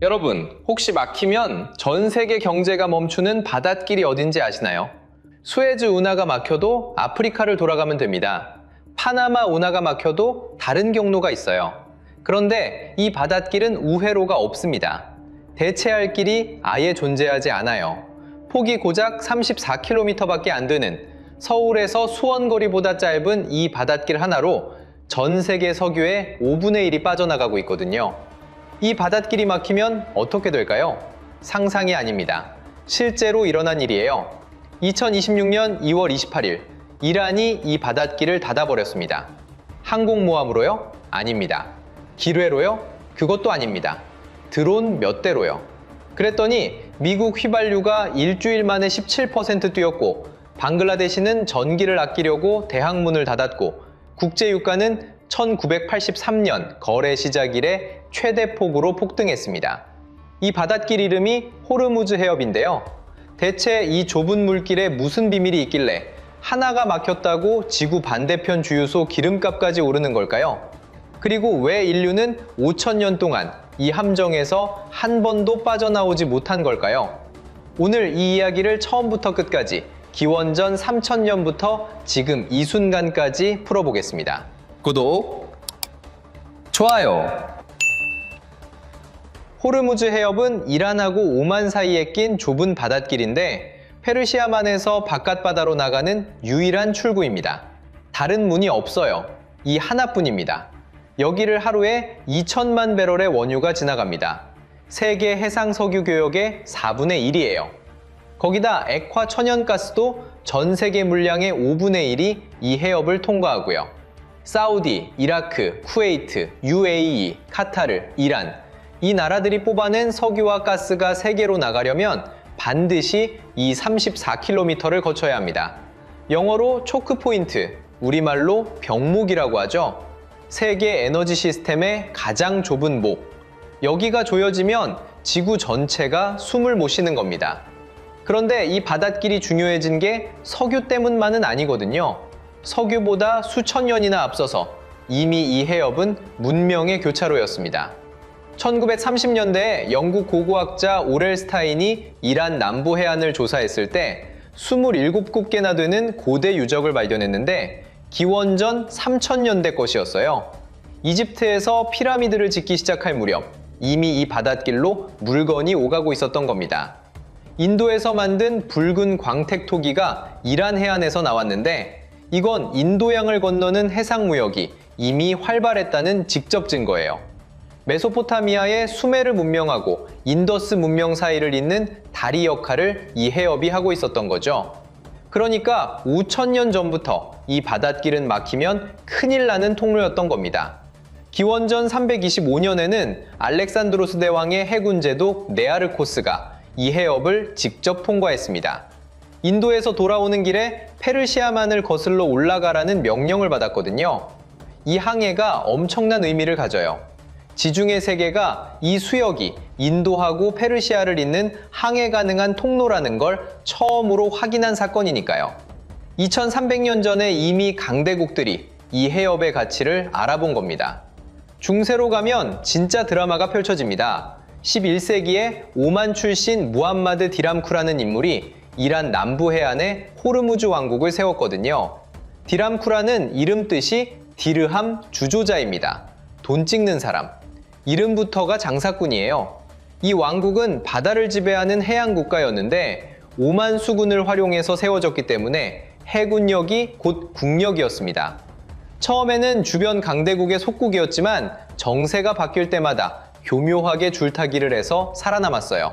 여러분, 혹시 막히면 전 세계 경제가 멈추는 바닷길이 어딘지 아시나요? 수에즈 운하가 막혀도 아프리카를 돌아가면 됩니다. 파나마 운하가 막혀도 다른 경로가 있어요. 그런데 이 바닷길은 우회로가 없습니다. 대체할 길이 아예 존재하지 않아요. 폭이 고작 34km밖에 안 되는 서울에서 수원거리보다 짧은 이 바닷길 하나로 전 세계 석유의 5분의 1이 빠져나가고 있거든요. 이 바닷길이 막히면 어떻게 될까요? 상상이 아닙니다. 실제로 일어난 일이에요. 2026년 2월 28일, 이란이 이 바닷길을 닫아버렸습니다. 항공모함으로요? 아닙니다. 기뢰로요? 그것도 아닙니다. 드론 몇 대로요. 그랬더니 미국 휘발유가 일주일 만에 17% 뛰었고, 방글라데시는 전기를 아끼려고 대항문을 닫았고, 국제유가는 1983년 거래 시작 이래 최대 폭으로 폭등했습니다. 이 바닷길 이름이 호르무즈 해협인데요. 대체 이 좁은 물길에 무슨 비밀이 있길래 하나가 막혔다고 지구 반대편 주유소 기름값까지 오르는 걸까요? 그리고 왜 인류는 5,000년 동안 이 함정에서 한 번도 빠져나오지 못한 걸까요? 오늘 이 이야기를 처음부터 끝까지 기원전 3000년부터 지금 이 순간까지 풀어보겠습니다. 구독, 좋아요. 호르무즈 해협은 이란하고 오만 사이에 낀 좁은 바닷길인데 페르시아만에서 바깥바다로 나가는 유일한 출구입니다. 다른 문이 없어요. 이 하나뿐입니다. 여기를 하루에 2천만 배럴의 원유가 지나갑니다. 세계 해상 석유 교역의 4분의 1이에요. 거기다 액화 천연가스도 전 세계 물량의 5분의 1이 이 해협을 통과하고요. 사우디, 이라크, 쿠웨이트, UAE, 카타르, 이란 이 나라들이 뽑아낸 석유와 가스가 세계로 나가려면 반드시 이 34km를 거쳐야 합니다. 영어로 초크포인트, 우리말로 병목이라고 하죠. 세계 에너지 시스템의 가장 좁은 목. 여기가 조여지면 지구 전체가 숨을 못 쉬는 겁니다. 그런데 이 바닷길이 중요해진 게 석유 때문만은 아니거든요. 석유보다 수천 년이나 앞서서 이미 이 해협은 문명의 교차로였습니다. 1930년대에 영국 고고학자 오렐 스타인이 이란 남부 해안을 조사했을 때 27곳개나 되는 고대 유적을 발견했는데 기원전 3000년대 것이었어요. 이집트에서 피라미드를 짓기 시작할 무렵 이미 이 바닷길로 물건이 오가고 있었던 겁니다. 인도에서 만든 붉은 광택 토기가 이란 해안에서 나왔는데 이건 인도양을 건너는 해상무역이 이미 활발했다는 직접 증거예요. 메소포타미아의 수메르 문명하고 인더스 문명 사이를 잇는 다리 역할을 이 해협이 하고 있었던 거죠. 그러니까 5,000년 전부터 이 바닷길은 막히면 큰일 나는 통로였던 겁니다. 기원전 325년에는 알렉산드로스 대왕의 해군 제독 네아르코스가 이 해협을 직접 통과했습니다. 인도에서 돌아오는 길에 페르시아만을 거슬러 올라가라는 명령을 받았거든요. 이 항해가 엄청난 의미를 가져요. 지중해 세계가 이 수역이 인도하고 페르시아를 잇는 항해 가능한 통로라는 걸 처음으로 확인한 사건이니까요. 2300년 전에 이미 강대국들이 이 해협의 가치를 알아본 겁니다. 중세로 가면 진짜 드라마가 펼쳐집니다. 11세기에 오만 출신 무함마드 디람쿠라는 인물이 이란 남부 해안에 호르무즈 왕국을 세웠거든요. 디람쿠라는 이름 뜻이 디르함 주조자입니다. 돈 찍는 사람. 이름부터가 장사꾼이에요. 이 왕국은 바다를 지배하는 해안 국가였는데 오만 수군을 활용해서 세워졌기 때문에 해군력이 곧 국력이었습니다. 처음에는 주변 강대국의 속국이었지만 정세가 바뀔 때마다 교묘하게 줄타기를 해서 살아남았어요.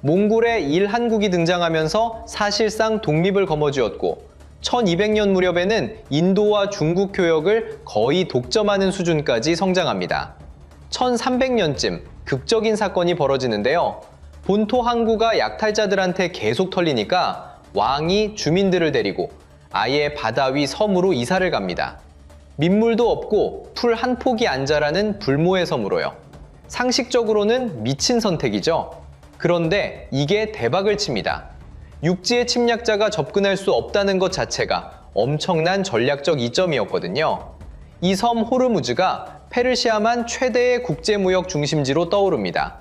몽골의 일한국이 등장하면서 사실상 독립을 거머쥐었고 1200년 무렵에는 인도와 중국 교역을 거의 독점하는 수준까지 성장합니다. 1300년쯤 극적인 사건이 벌어지는데요. 본토 항구가 약탈자들한테 계속 털리니까 왕이 주민들을 데리고 아예 바다 위 섬으로 이사를 갑니다. 민물도 없고 풀 한 폭이 안 자라는 불모의 섬으로요. 상식적으로는 미친 선택이죠. 그런데 이게 대박을 칩니다. 육지의 침략자가 접근할 수 없다는 것 자체가 엄청난 전략적 이점이었거든요. 이 섬 호르무즈가 페르시아만 최대의 국제무역 중심지로 떠오릅니다.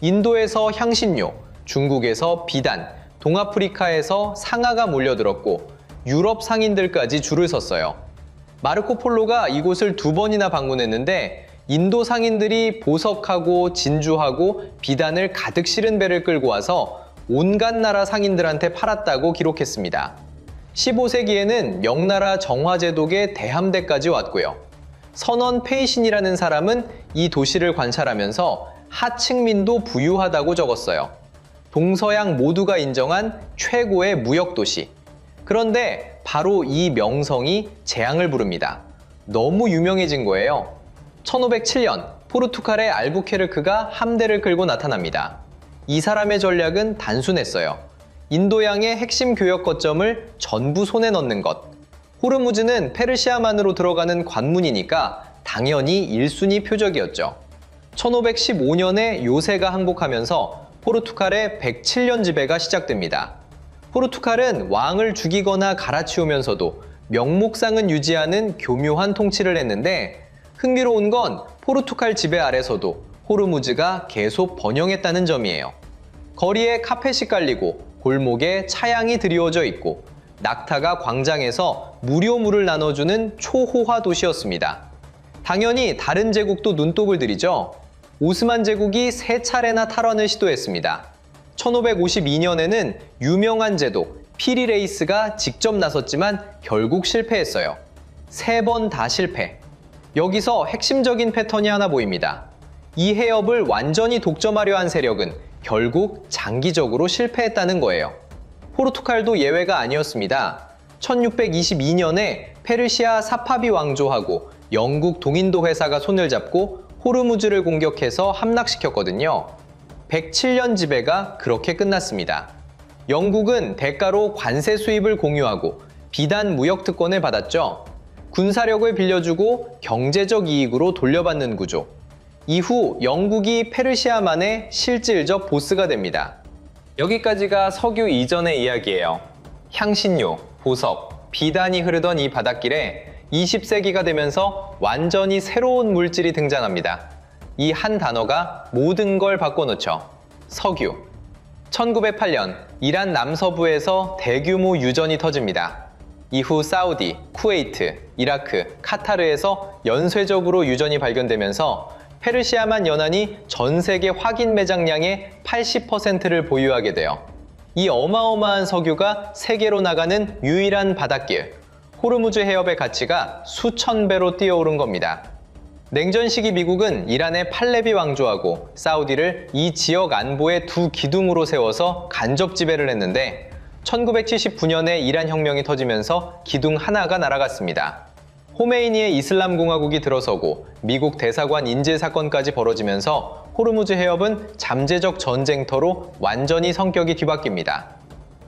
인도에서 향신료, 중국에서 비단, 동아프리카에서 상아가 몰려들었고 유럽 상인들까지 줄을 섰어요. 마르코폴로가 이곳을 2번이나 방문했는데 인도 상인들이 보석하고 진주하고 비단을 가득 실은 배를 끌고 와서 온갖 나라 상인들한테 팔았다고 기록했습니다. 15세기에는 명나라 정화제독의 대함대까지 왔고요. 선원 페이신이라는 사람은 이 도시를 관찰하면서 하층민도 부유하다고 적었어요. 동서양 모두가 인정한 최고의 무역도시. 그런데 바로 이 명성이 재앙을 부릅니다. 너무 유명해진 거예요. 1507년 포르투갈의 알부케르크가 함대를 끌고 나타납니다. 이 사람의 전략은 단순했어요. 인도양의 핵심 교역 거점을 전부 손에 넣는 것. 호르무즈는 페르시아만으로 들어가는 관문이니까 당연히 1순위 표적이었죠. 1515년에 요새가 항복하면서 포르투갈의 107년 지배가 시작됩니다. 포르투갈은 왕을 죽이거나 갈아치우면서도 명목상은 유지하는 교묘한 통치를 했는데 흥미로운 건 포르투갈 지배 아래서도 호르무즈가 계속 번영했다는 점이에요. 거리에 카펫이 깔리고 골목에 차양이 드리워져 있고 낙타가 광장에서 무료 물을 나눠주는 초호화 도시였습니다. 당연히 다른 제국도 눈독을 들이죠. 오스만 제국이 3차례나 탈환을 시도했습니다. 1552년에는 유명한 제독 피리레이스가 직접 나섰지만 결국 실패했어요. 3번 다 실패. 여기서 핵심적인 패턴이 하나 보입니다. 이 해협을 완전히 독점하려 한 세력은 결국 장기적으로 실패했다는 거예요. 포르투갈도 예외가 아니었습니다. 1622년에 페르시아 사파비 왕조하고 영국 동인도 회사가 손을 잡고 호르무즈를 공격해서 함락시켰거든요. 107년 지배가 그렇게 끝났습니다. 영국은 대가로 관세 수입을 공유하고 비단 무역 특권을 받았죠. 군사력을 빌려주고 경제적 이익으로 돌려받는 구조. 이후 영국이 페르시아만의 실질적 보스가 됩니다. 여기까지가 석유 이전의 이야기예요. 향신료, 보석, 비단이 흐르던 이 바닷길에 20세기가 되면서 완전히 새로운 물질이 등장합니다. 이 한 단어가 모든 걸 바꿔놓죠. 석유. 1908년 이란 남서부에서 대규모 유전이 터집니다. 이후 사우디, 쿠웨이트, 이라크, 카타르에서 연쇄적으로 유전이 발견되면서 페르시아만 연안이 전 세계 확인 매장량의 80%를 보유하게 돼요. 이 어마어마한 석유가 세계로 나가는 유일한 바닷길, 호르무즈 해협의 가치가 수천 배로 뛰어오른 겁니다. 냉전 시기 미국은 이란의 팔레비 왕조하고 사우디를 이 지역 안보의 두 기둥으로 세워서 간접 지배를 했는데 1979년에 이란 혁명이 터지면서 기둥 하나가 날아갔습니다. 호메이니의 이슬람 공화국이 들어서고 미국 대사관 인질 사건까지 벌어지면서 호르무즈 해협은 잠재적 전쟁터로 완전히 성격이 뒤바뀝니다.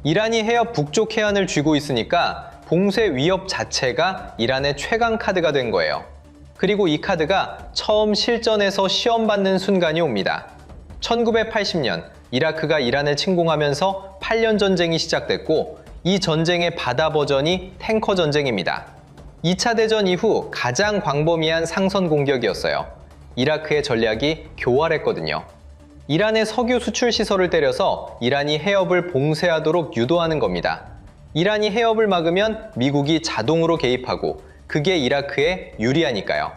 이란이 해협 북쪽 해안을 쥐고 있으니까 봉쇄 위협 자체가 이란의 최강 카드가 된 거예요. 그리고 이 카드가 처음 실전에서 시험받는 순간이 옵니다. 1980년 이라크가 이란을 침공하면서 8년 전쟁이 시작됐고 이 전쟁의 바다 버전이 탱커 전쟁입니다. 2차 대전 이후 가장 광범위한 상선 공격이었어요. 이라크의 전략이 교활했거든요. 이란의 석유 수출 시설을 때려서 이란이 해협을 봉쇄하도록 유도하는 겁니다. 이란이 해협을 막으면 미국이 자동으로 개입하고 그게 이라크에 유리하니까요.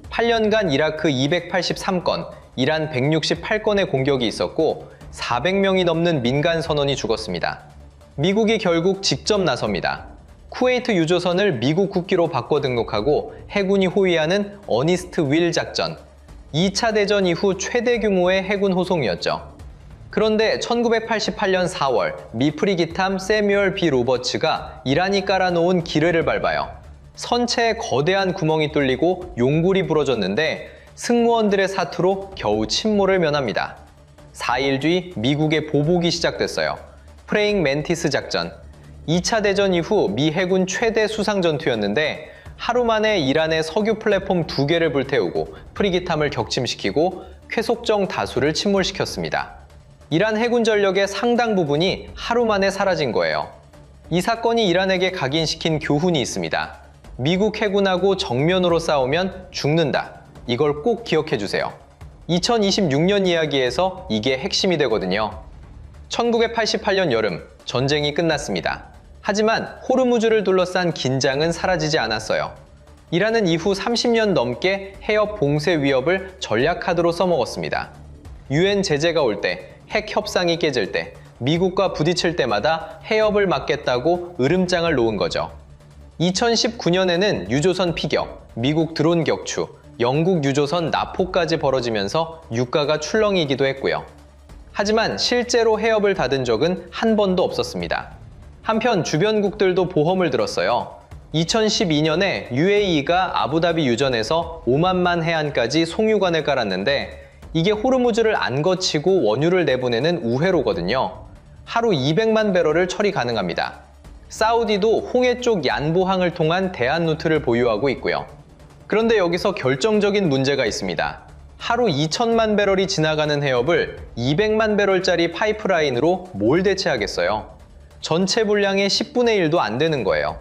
8년간 이라크 283건, 이란 168건의 공격이 있었고 400명이 넘는 민간 선원이 죽었습니다. 미국이 결국 직접 나섭니다. 쿠웨이트 유조선을 미국 국기로 바꿔 등록하고 해군이 호위하는 어니스트 윌 작전. 2차 대전 이후 최대 규모의 해군 호송이었죠. 그런데 1988년 4월 미 프리기탐 세뮤얼 B 로버츠가 이란이 깔아놓은 기뢰를 밟아요. 선체에 거대한 구멍이 뚫리고 용굴이 부러졌는데 승무원들의 사투로 겨우 침몰을 면합니다. 4일 뒤 미국의 보복이 시작됐어요. 프레잉 멘티스 작전. 2차 대전 이후 미 해군 최대 수상 전투였는데 하루 만에 이란의 석유 플랫폼 2개를 불태우고 프리기탐을 격침시키고 쾌속정 다수를 침몰시켰습니다. 이란 해군 전력의 상당 부분이 하루 만에 사라진 거예요. 이 사건이 이란에게 각인시킨 교훈이 있습니다. 미국 해군하고 정면으로 싸우면 죽는다. 이걸 꼭 기억해 주세요. 2026년 이야기에서 이게 핵심이 되거든요. 1988년 여름, 전쟁이 끝났습니다. 하지만 호르무즈를 둘러싼 긴장은 사라지지 않았어요. 이란은 이후 30년 넘게 해협 봉쇄 위협을 전략 카드로 써먹었습니다. UN 제재가 올 때, 핵 협상이 깨질 때, 미국과 부딪힐 때마다 해협을 막겠다고 으름장을 놓은 거죠. 2019년에는 유조선 피격, 미국 드론 격추, 영국 유조선 납포까지 벌어지면서 유가가 출렁이기도 했고요. 하지만 실제로 해협을 닫은 적은 한 번도 없었습니다. 한편 주변국들도 보험을 들었어요. 2012년에 UAE가 아부다비 유전에서 오만만 해안까지 송유관을 깔았는데 이게 호르무즈를 안 거치고 원유를 내보내는 우회로거든요. 하루 200만 배럴을 처리 가능합니다. 사우디도 홍해 쪽 얀보항을 통한 대한 루트를 보유하고 있고요. 그런데 여기서 결정적인 문제가 있습니다. 하루 2천만 배럴이 지나가는 해협을 200만 배럴짜리 파이프라인으로 뭘 대체하겠어요? 전체 분량의 10분의 1도 안 되는 거예요.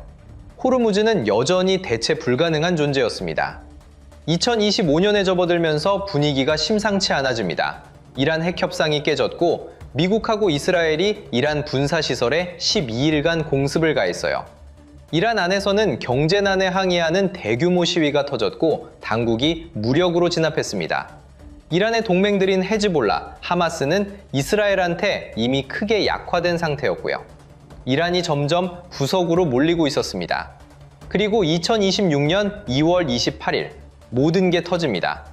호르무즈는 여전히 대체 불가능한 존재였습니다. 2025년에 접어들면서 분위기가 심상치 않아집니다. 이란 핵 협상이 깨졌고 미국하고 이스라엘이 이란 군사시설에 12일간 공습을 가했어요. 이란 안에서는 경제난에 항의하는 대규모 시위가 터졌고 당국이 무력으로 진압했습니다. 이란의 동맹들인 헤즈볼라, 하마스는 이스라엘한테 이미 크게 약화된 상태였고요. 이란이 점점 구석으로 몰리고 있었습니다. 그리고 2026년 2월 28일 모든 게 터집니다.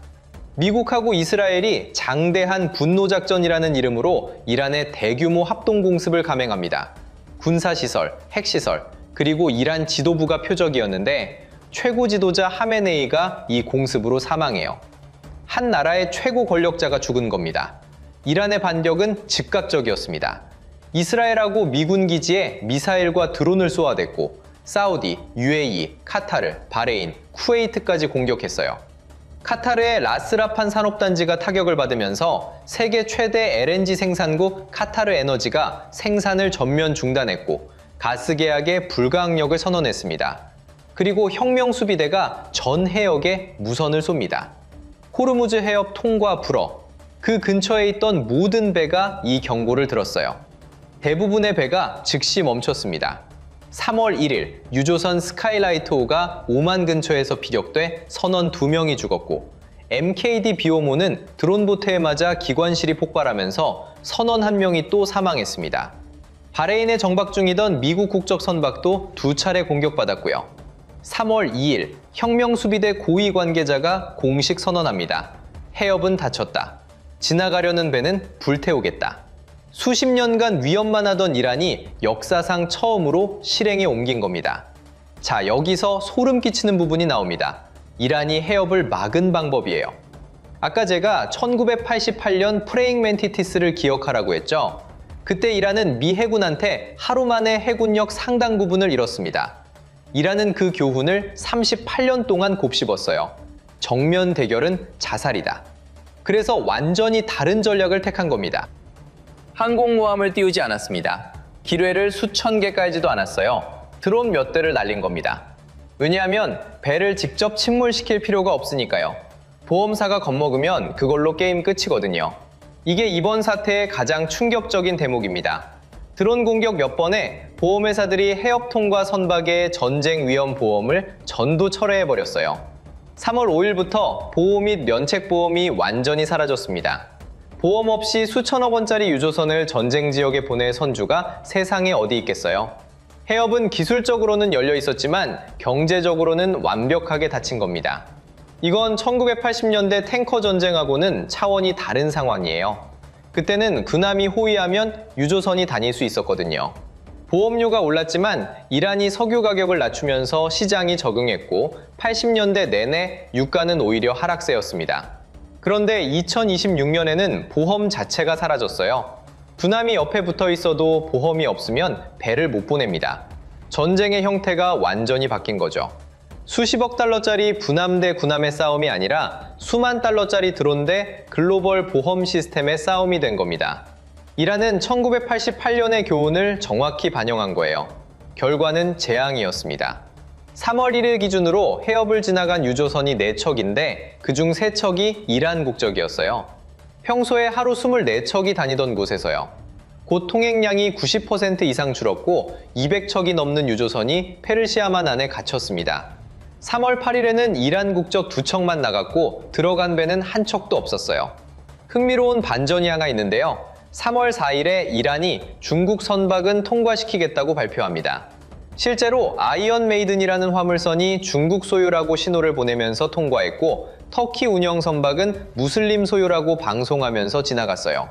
미국하고 이스라엘이 장대한 분노작전이라는 이름으로 이란의 대규모 합동공습을 감행합니다. 군사시설, 핵시설, 그리고 이란 지도부가 표적이었는데 최고 지도자 하메네이가 이 공습으로 사망해요. 한 나라의 최고 권력자가 죽은 겁니다. 이란의 반격은 즉각적이었습니다. 이스라엘하고 미군 기지에 미사일과 드론을 쏘아댔고 사우디, UAE, 카타르, 바레인, 쿠웨이트까지 공격했어요. 카타르의 라스라판 산업단지가 타격을 받으면서 세계 최대 LNG 생산국 카타르 에너지가 생산을 전면 중단했고 가스 계약의 불가항력을 선언했습니다. 그리고 혁명수비대가 전 해역에 무선을 쏩니다. 호르무즈 해협 통과 불어, 그 근처에 있던 모든 배가 이 경고를 들었어요. 대부분의 배가 즉시 멈췄습니다. 3월 1일 유조선 스카이라이트5가 오만 근처에서 피격돼 선원 2명이 죽었고 MKD 비오모는 드론보트에 맞아 기관실이 폭발하면서 선원 1명이 또 사망했습니다. 바레인에 정박 중이던 미국 국적 선박도 2차례 공격받았고요. 3월 2일 혁명수비대 고위 관계자가 공식 선언합니다. 해협은 닫혔다. 지나가려는 배는 불태우겠다. 수십 년간 위협만 하던 이란이 역사상 처음으로 실행에 옮긴 겁니다. 자, 여기서 소름 끼치는 부분이 나옵니다. 이란이 해협을 막은 방법이에요. 아까 제가 1988년 프레잉 멘티티스를 기억하라고 했죠? 그때 이란은 미 해군한테 하루 만에 해군력 상당 부분을 잃었습니다. 이란은 그 교훈을 38년 동안 곱씹었어요. 정면 대결은 자살이다. 그래서 완전히 다른 전략을 택한 겁니다. 항공모함을 띄우지 않았습니다. 기뢰를 수천 개 깔지도 않았어요. 드론 몇 대를 날린 겁니다. 왜냐하면 배를 직접 침몰시킬 필요가 없으니까요. 보험사가 겁먹으면 그걸로 게임 끝이거든요. 이게 이번 사태의 가장 충격적인 대목입니다. 드론 공격 몇 번에 보험회사들이 해협 통과 선박의 전쟁 위험 보험을 전부 철회해버렸어요. 3월 5일부터 보호 및 면책 보험이 완전히 사라졌습니다. 보험 없이 수천억 원짜리 유조선을 전쟁 지역에 보낼 선주가 세상에 어디 있겠어요? 해협은 기술적으로는 열려 있었지만 경제적으로는 완벽하게 닫힌 겁니다. 이건 1980년대 탱커 전쟁하고는 차원이 다른 상황이에요. 그때는 군함이 호위하면 유조선이 다닐 수 있었거든요. 보험료가 올랐지만 이란이 석유 가격을 낮추면서 시장이 적응했고 80년대 내내 유가는 오히려 하락세였습니다. 그런데 2026년에는 보험 자체가 사라졌어요. 군함이 옆에 붙어 있어도 보험이 없으면 배를 못 보냅니다. 전쟁의 형태가 완전히 바뀐 거죠. 수십억 달러짜리 군함 대 군함의 싸움이 아니라 수만 달러짜리 드론 대 글로벌 보험 시스템의 싸움이 된 겁니다. 이란은 1988년의 교훈을 정확히 반영한 거예요. 결과는 재앙이었습니다. 3월 1일 기준으로 해협을 지나간 유조선이 4척인데 그중 3척이 이란 국적이었어요. 평소에 하루 24척이 다니던 곳에서요. 곧 통행량이 90% 이상 줄었고 200척이 넘는 유조선이 페르시아만 안에 갇혔습니다. 3월 8일에는 이란 국적 2척만 나갔고 들어간 배는 한 척도 없었어요. 흥미로운 반전이 하나 있는데요. 3월 4일에 이란이 중국 선박은 통과시키겠다고 발표합니다. 실제로 아이언 메이든이라는 화물선이 중국 소유라고 신호를 보내면서 통과했고 터키 운영 선박은 무슬림 소유라고 방송하면서 지나갔어요.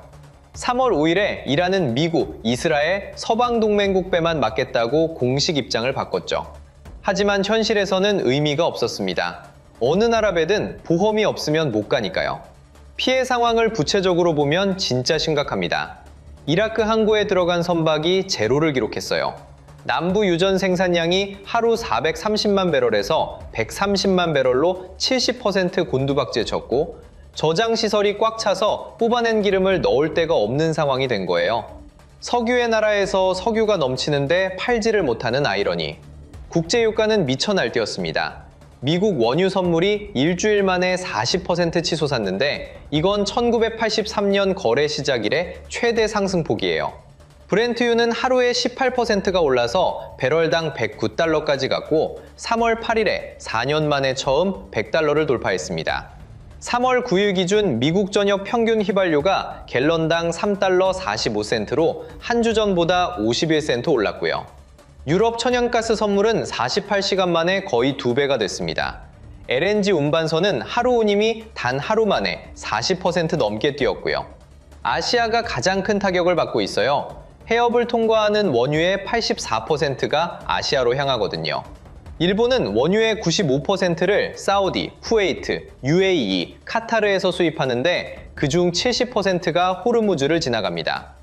3월 5일에 이란은 미국, 이스라엘, 서방동맹국 배만 맡겠다고 공식 입장을 바꿨죠. 하지만 현실에서는 의미가 없었습니다. 어느 나라 배든 보험이 없으면 못 가니까요. 피해 상황을 구체적으로 보면 진짜 심각합니다. 이라크 항구에 들어간 선박이 제로를 기록했어요. 남부 유전 생산량이 하루 430만 배럴에서 130만 배럴로 70% 곤두박질쳤고 저장 시설이 꽉 차서 뽑아낸 기름을 넣을 데가 없는 상황이 된 거예요. 석유의 나라에서 석유가 넘치는데 팔지를 못하는 아이러니. 국제유가는 미쳐 날뛰었습니다. 미국 원유 선물이 일주일 만에 40% 치솟았는데 이건 1983년 거래 시작 이래 최대 상승폭이에요. 브렌트유는 하루에 18%가 올라서 배럴당 109달러까지 갔고 3월 8일에 4년 만에 처음 100달러를 돌파했습니다. 3월 9일 기준 미국 전역 평균 휘발유가 갤런당 3달러 45센트로 한 주 전보다 51센트 올랐고요. 유럽 천연가스 선물은 48시간 만에 거의 2배가 됐습니다. LNG 운반선은 하루 운임이 단 하루 만에 40% 넘게 뛰었고요. 아시아가 가장 큰 타격을 받고 있어요. 해협을 통과하는 원유의 84%가 아시아로 향하거든요. 일본은 원유의 95%를 사우디, 쿠웨이트, UAE, 카타르에서 수입하는데 그중 70%가 호르무즈를 지나갑니다.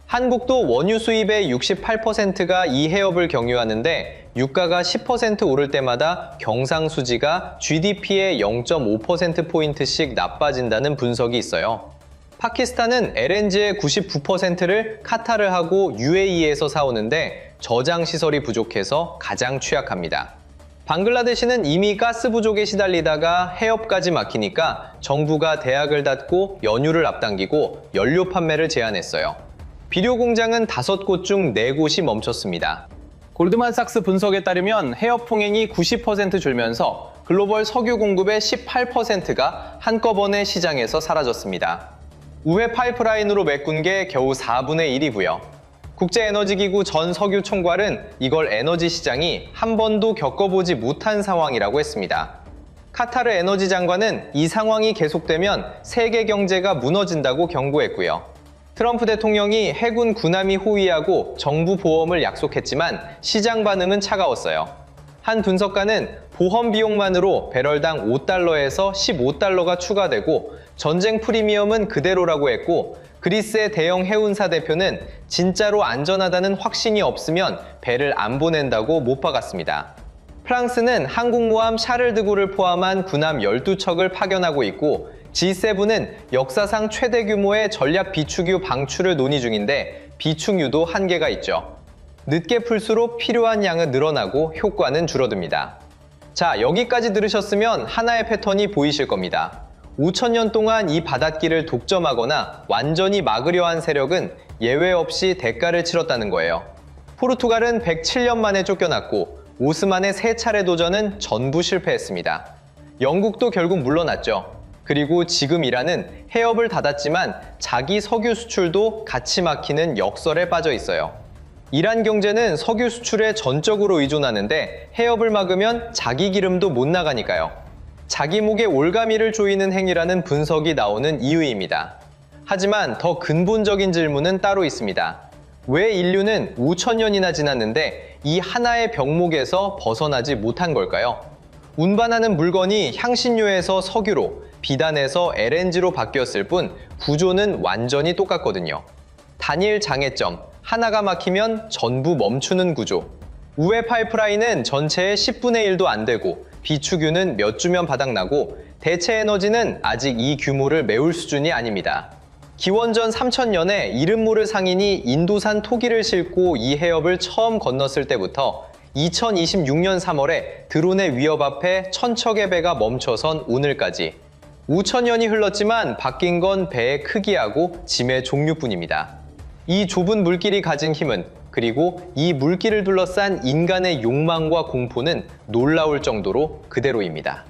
한국도 원유 수입의 68%가 이 해협을 경유하는데 유가가 10% 오를 때마다 경상수지가 GDP의 0.5%포인트씩 나빠진다는 분석이 있어요. 파키스탄은 LNG의 99%를 카타르하고 UAE에서 사오는데 저장 시설이 부족해서 가장 취약합니다. 방글라데시는 이미 가스 부족에 시달리다가 해협까지 막히니까 정부가 대학을 닫고 연유를 앞당기고 연료 판매를 제한했어요. 비료 공장은 5곳 중 4곳이 멈췄습니다. 골드만삭스 분석에 따르면 해협 통행이 90% 줄면서 글로벌 석유 공급의 18%가 한꺼번에 시장에서 사라졌습니다. 우회 파이프라인으로 메꾼 게 겨우 4분의 1이고요. 국제에너지기구 전 석유 총괄은 이걸 에너지 시장이 한 번도 겪어보지 못한 상황이라고 했습니다. 카타르 에너지 장관은 이 상황이 계속되면 세계 경제가 무너진다고 경고했고요. 트럼프 대통령이 해군 군함이 호위하고 정부 보험을 약속했지만 시장 반응은 차가웠어요. 한 분석가는 보험 비용만으로 배럴당 5달러에서 15달러가 추가되고 전쟁 프리미엄은 그대로라고 했고 그리스의 대형 해운사 대표는 진짜로 안전하다는 확신이 없으면 배를 안 보낸다고 못 박았습니다. 프랑스는 항공모함 샤를드고를 포함한 군함 12척을 파견하고 있고 G7은 역사상 최대 규모의 전략 비축유 방출을 논의 중인데 비축유도 한계가 있죠. 늦게 풀수록 필요한 양은 늘어나고 효과는 줄어듭니다. 자, 여기까지 들으셨으면 하나의 패턴이 보이실 겁니다. 5천년 동안 이 바닷길을 독점하거나 완전히 막으려 한 세력은 예외 없이 대가를 치렀다는 거예요. 포르투갈은 107년 만에 쫓겨났고 오스만의 3차례 도전은 전부 실패했습니다. 영국도 결국 물러났죠. 그리고 지금 이란은 해협을 닫았지만 자기 석유 수출도 같이 막히는 역설에 빠져 있어요. 이란 경제는 석유 수출에 전적으로 의존하는데 해협을 막으면 자기 기름도 못 나가니까요. 자기 목에 올가미를 조이는 행위라는 분석이 나오는 이유입니다. 하지만 더 근본적인 질문은 따로 있습니다. 왜 인류는 5천년이나 지났는데 이 하나의 병목에서 벗어나지 못한 걸까요? 운반하는 물건이 향신료에서 석유로, 비단에서 LNG로 바뀌었을 뿐 구조는 완전히 똑같거든요. 단일 장애점, 하나가 막히면 전부 멈추는 구조. 우회 파이프라인은 전체의 10분의 1도 안 되고 비축유는 몇 주면 바닥나고 대체 에너지는 아직 이 규모를 메울 수준이 아닙니다. 기원전 3000년에 이름 모를 상인이 인도산 토기를 싣고 이 해협을 처음 건넜을 때부터 2026년 3월에 드론의 위협 앞에 천척의 배가 멈춰선 오늘까지 5천년이 흘렀지만 바뀐 건 배의 크기하고 짐의 종류뿐입니다. 이 좁은 물길이 가진 힘은, 그리고 이 물길을 둘러싼 인간의 욕망과 공포는 놀라울 정도로 그대로입니다.